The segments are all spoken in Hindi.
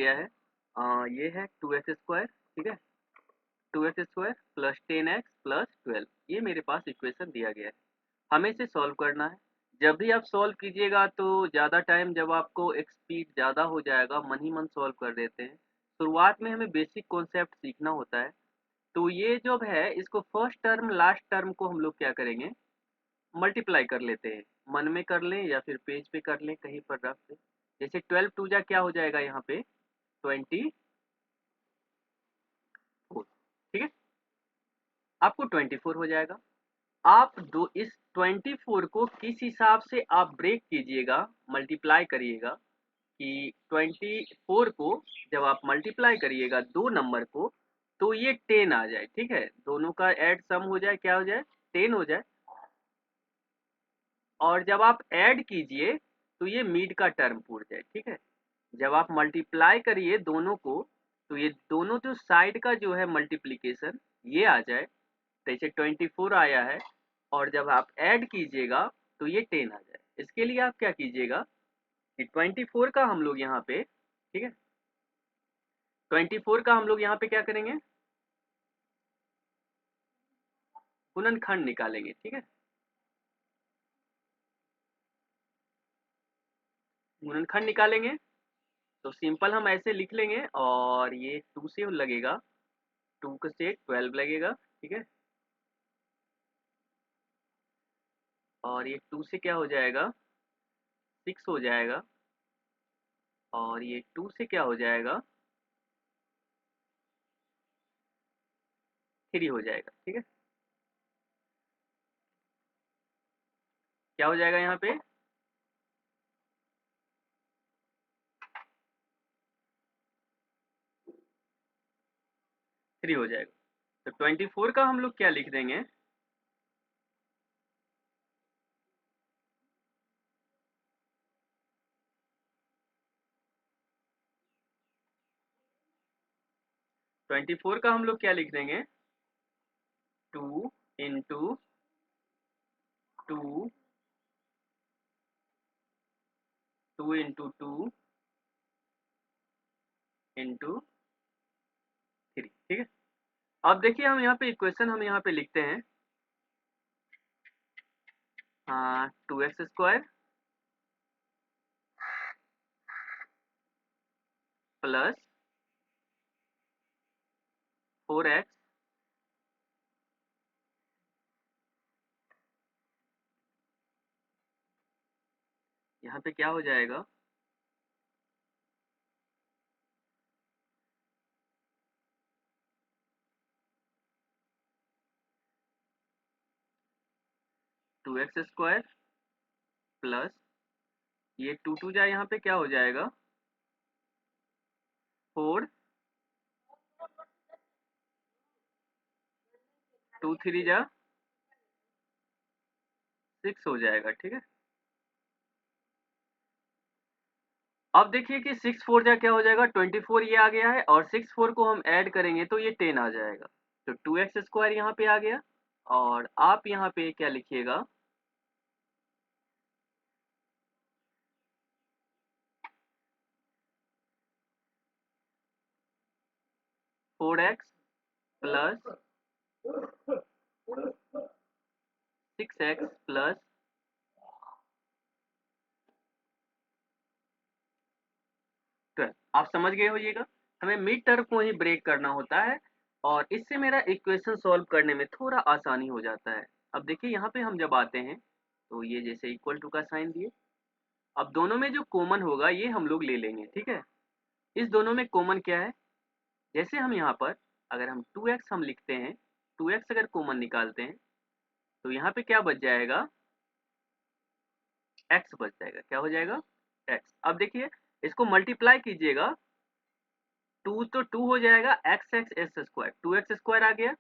गया है ये है 2x² ठीक है, 2x² प्लस 10x प्लस 12, ये मेरे पास इक्वेशन दिया गया है। हमें इसे सॉल्व करना है। जब भी आप सॉल्व कीजिएगा तो ज़्यादा टाइम, जब आपको एक स्पीड ज़्यादा हो जाएगा, मन ही मन सॉल्व कर देते हैं। शुरुआत में हमें बेसिक कॉन्सेप्ट सीखना होता है। तो ये जो है, इसको फर्स्ट टर्म लास्ट टर्म को हम लोग क्या करेंगे, मल्टीप्लाई कर लेते हैं। मन में कर लें या फिर पेज पे कर लें, कहीं पर रख दें। जैसे 12 टू जा क्या हो जाएगा यहाँ पे 24, ठीक है, आपको 24 हो जाएगा। आप दो इस 24 को किस हिसाब से आप ब्रेक कीजिएगा, मल्टीप्लाई करिएगा कि 24 को जब आप मल्टीप्लाई करिएगा दो नंबर को, तो ये 10 आ जाए, ठीक है, दोनों का ऐड सम हो जाए, क्या हो जाए 10 हो जाए। और जब आप ऐड कीजिए तो ये मिड का टर्म पूछ जाए, ठीक है। जब आप मल्टीप्लाई करिए दोनों को, तो ये दोनों जो साइड का जो है मल्टीप्लीकेशन ये आ जाए, तो इसे 24 आया है। और जब आप ऐड कीजिएगा तो ये 10 आ जाए। इसके लिए आप क्या कीजिएगा कि 24 का हम लोग यहाँ पे, ठीक है, 24 का हम लोग यहाँ पे क्या करेंगे, गुणनखंड निकालेंगे, ठीक है। गुणनखंड निकालेंगे तो सिंपल हम ऐसे लिख लेंगे, और ये 2 से लगेगा, 2 से 12 लगेगा, ठीक है। और ये 2 से क्या हो जाएगा 6 हो जाएगा, और ये 2 से क्या हो जाएगा 3 हो जाएगा, ठीक है। क्या हो जाएगा यहाँ पे 3 हो जाएगा। तो 24 का हम लोग क्या लिख देंगे, 24 का हम लोग क्या लिख देंगे 2 इंटू 2, 2 इंटू 2 इंटू 3, ठीक है। अब देखिए हम यहाँ पे इक्वेशन हम यहाँ पे लिखते हैं 2x² प्लस 4x यहाँ पे क्या हो जाएगा 2x² प्लस ये 2 2 जा, यहाँ पे क्या हो जाएगा 4, 2 3 जा 6 हो जाएगा, ठीक है। अब देखिए कि 6 4 जा क्या हो जाएगा 24, ये आ गया है, और 6 4 को हम ऐड करेंगे तो ये 10 आ जाएगा। तो 2x² यहाँ पे आ गया, और आप यहाँ पे क्या लिखिएगा 4x प्लस 6x प्लस 12। आप समझ गए होइएगा, हमें मिड टर्म को ही ब्रेक करना होता है, और इससे मेरा इक्वेशन सॉल्व करने में थोड़ा आसानी हो जाता है। अब देखिए यहाँ पे हम जब आते हैं तो ये जैसे इक्वल टू का साइन दिए, अब दोनों में जो कॉमन होगा ये हम लोग ले लेंगे, ठीक है। इस दोनों में कॉमन क्या है, जैसे हम यहाँ पर अगर हम 2x हम लिखते हैं, 2x अगर कॉमन निकालते हैं तो यहाँ पे क्या बच जाएगा x बच जाएगा, क्या हो जाएगा x। अब देखिए इसको मल्टीप्लाई कीजिएगा, 2 तो 2 हो जाएगा, x² 2x² आ गया।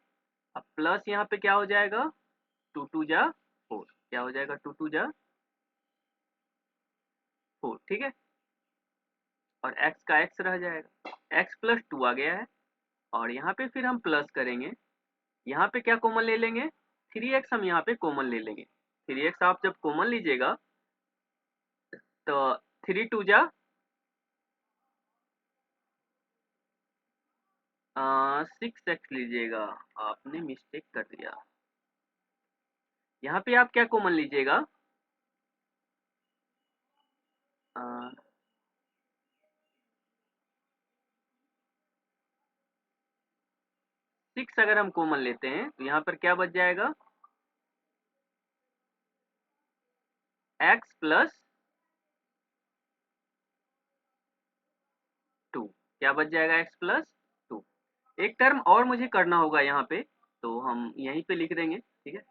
अब प्लस यहाँ पे क्या हो जाएगा 2 2 जा 4, क्या हो जाएगा 2 2 जा 4, ठीक है। और x का x रह जाएगा, x प्लस 2 आ गया है, और यहाँ पे फिर हम प्लस करेंगे, यहाँ पे क्या कॉमन ले लेंगे 3x हम यहाँ पे कॉमन ले लेंगे। 3x आप जब कॉमन लीजिएगा तो 3 2 जा 6x लीजिएगा, आपने मिस्टेक कर दिया। यहाँ पे आप क्या कॉमन लीजिएगा, 6 अगर हम कॉमन लेते हैं तो यहाँ पर क्या बच जाएगा, x प्लस 2, क्या बच जाएगा, x प्लस 2। एक टर्म और मुझे करना होगा यहाँ पे, तो हम यहीं पे लिख देंगे, ठीक है।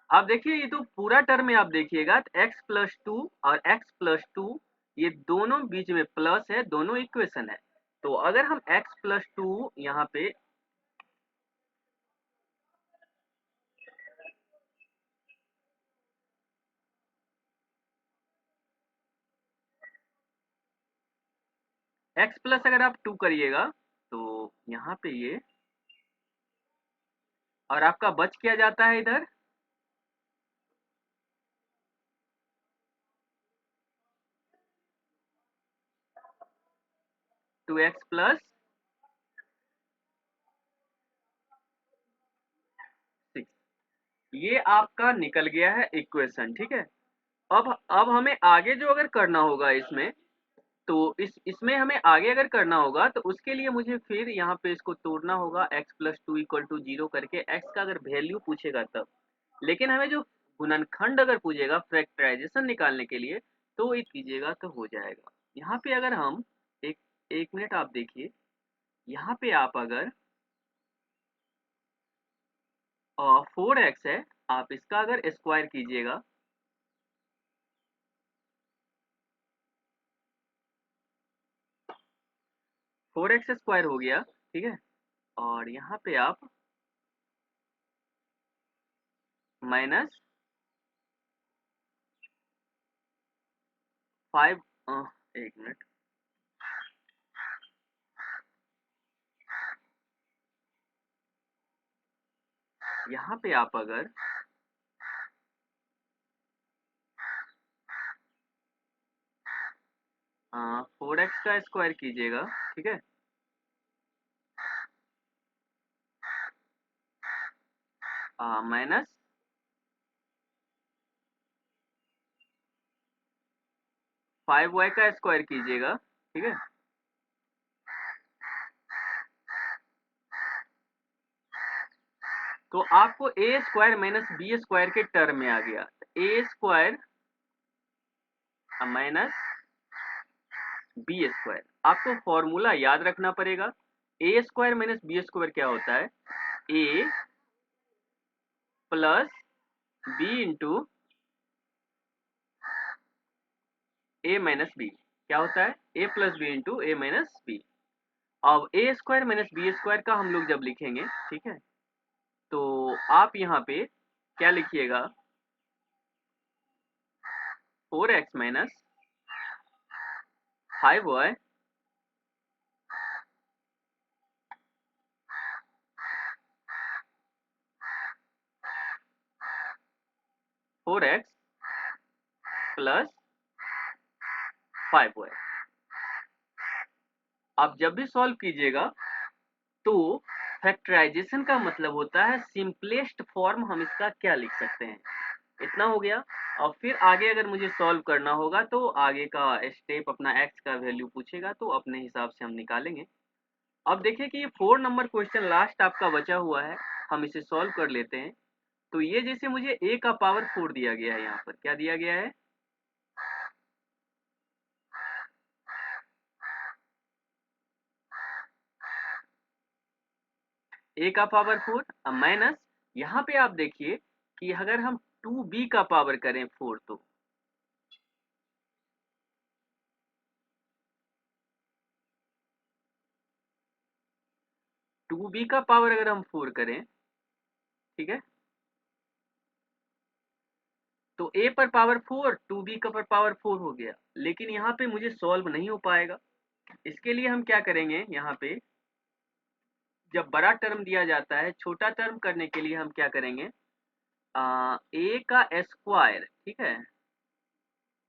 आप देखिए ये तो पूरा टर्म में आप देखिएगा तो x प्लस 2 और x प्लस 2 ये दोनों बीच में प्लस है, दोनों इक्वेशन है। तो अगर हम x प्लस 2 यहाँ पे x प्लस अगर आप 2 करिएगा तो यहाँ पे ये, और आपका बच क्या जाता है इधर, 2x प्लस 6, ये आपका निकल गया है इक्वेशन, ठीक है। अब हमें आगे जो अगर करना होगा इसमें, तो इसमें हमें आगे अगर करना होगा तो उसके लिए मुझे फिर यहाँ पे इसको तोड़ना होगा, x प्लस 2 इक्वल टू 0 करके, x का अगर वैल्यू पूछेगा तब। लेकिन हमें जो गुणनखंड अगर पूछेगा फैक्टराइजेशन निकालने के लिए, तो ये कीजिएगा तो हो जाएगा। यहाँ पे अगर हम एक एक मिनट आप देखिए, यहाँ पे आप अगर 4x है, आप इसका अगर स्क्वायर कीजिएगा, 4x स्क्वायर हो गया, ठीक है। और यहाँ पे आप माइनस 5, एक मिनट, यहाँ पे आप अगर 4x का स्क्वायर कीजिएगा, ठीक है, माइनस 5y का स्क्वायर कीजिएगा, ठीक है। तो आपको ए स्क्वायर माइनस बी स्क्वायर के टर्म में आ गया, ए स्क्वायर माइनस बी स्क्वायर। आपको फॉर्मूला याद रखना पड़ेगा, ए स्क्वायर माइनस बी स्क्वायर क्या होता है, ए प्लस बी इंटू ए माइनस बी, क्या होता है, ए प्लस बी इंटू ए माइनस बी। अब ए स्क्वायर माइनस बी स्क्वायर का हम लोग जब लिखेंगे, ठीक है, तो आप यहाँ पे क्या लिखिएगा, 4x minus 5y 4x plus 5y। आप जब भी सॉल्व कीजिएगा तो फैक्टराइजेशन का मतलब होता है सिंपलेस्ट फॉर्म हम इसका क्या लिख सकते हैं, इतना हो गया। और फिर आगे अगर मुझे सॉल्व करना होगा तो आगे का स्टेप अपना x का वैल्यू पूछेगा तो अपने हिसाब से हम निकालेंगे। अब देखिए कि ये 4 नंबर क्वेश्चन लास्ट आपका बचा हुआ है, हम इसे सॉल्व कर लेते हैं। तो ये जैसे मुझे a का पावर 4 दिया गया है, यहाँ पर क्या दिया गया है, a का पावर 4 माइनस, यहाँ पे आप देखिए कि अगर हम 2b का पावर करें 4, तो 2b का पावर अगर हम 4 करें, ठीक है, तो a पर पावर 4, 2b का पर पावर 4 हो गया। लेकिन यहाँ पे मुझे सॉल्व नहीं हो पाएगा, इसके लिए हम क्या करेंगे, यहाँ पे जब बड़ा टर्म दिया जाता है, छोटा टर्म करने के लिए हम क्या करेंगे, a का स्क्वायर, ठीक है,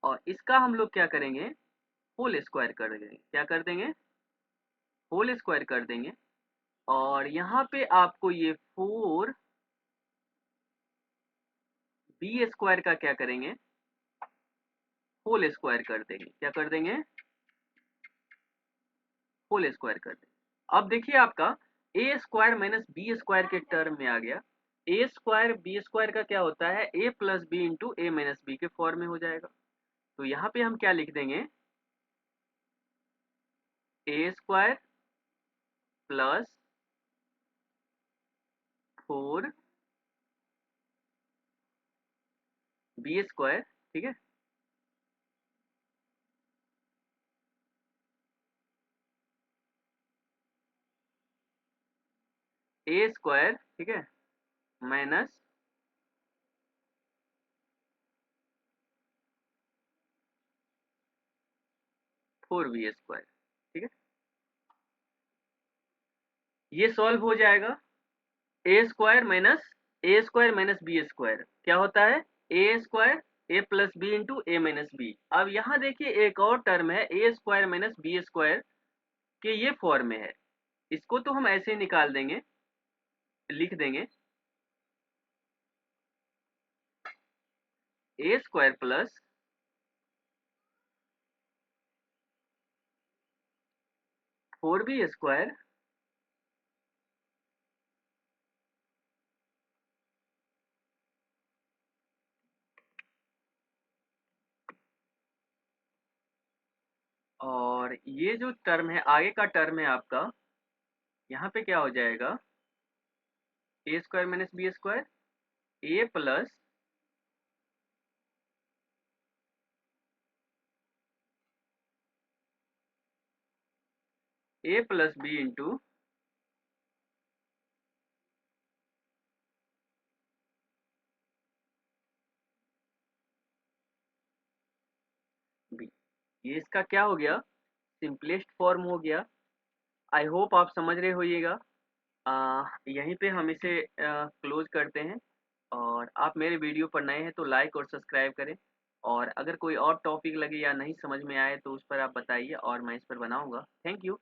और इसका हम लोग क्या करेंगे, होल स्क्वायर कर देंगे, क्या कर देंगे, होल स्क्वायर कर देंगे और यहाँ पे आपको ये 4 बी स्क्वायर का क्या करेंगे, होल स्क्वायर कर देंगे। क्या कर देंगे, होल स्क्वायर कर देंगे। अब देखिए आपका ए स्क्वायर माइनस बी स्क्वायर के टर्म में आ गया। ए स्क्वायर बी स्क्वायर का क्या होता है, ए प्लस बी इंटू ए माइनस बी के फॉर्म में हो जाएगा। तो यहाँ पे हम क्या लिख देंगे, ए स्क्वायर प्लस 4 बी स्क्वायर, ठीक है, ए स्क्वायर, ठीक है, माइनस 4 बी स्क्वायर, ठीक है। ये सॉल्व हो जाएगा। ए स्क्वायर माइनस बी स्क्वायर क्या होता है, ए स्क्वायर ए प्लस बी इंटू ए माइनस बी। अब यहाँ देखिए एक और टर्म है ए स्क्वायर माइनस बी स्क्वायर के ये फॉर्म में है। इसको तो हम ऐसे ही निकाल देंगे, लिख देंगे ए स्क्वायर प्लस 4 बी स्क्वायर और ये जो टर्म है आगे का टर्म है आपका, यहाँ पे क्या हो जाएगा, ए स्क्वायर माइनस बी स्क्वायर ए प्लस ए प्लस बी इंटू बी। ये इसका क्या हो गया, सिंपलेस्ट फॉर्म हो गया। आई होप आप समझ रहे होइएगा। यहीं पे हम इसे क्लोज करते हैं और आप मेरे वीडियो पर नए हैं तो लाइक और सब्सक्राइब करें। और अगर कोई और टॉपिक लगे या नहीं समझ में आए तो उस पर आप बताइए और मैं इस पर बनाऊंगा। Thank you.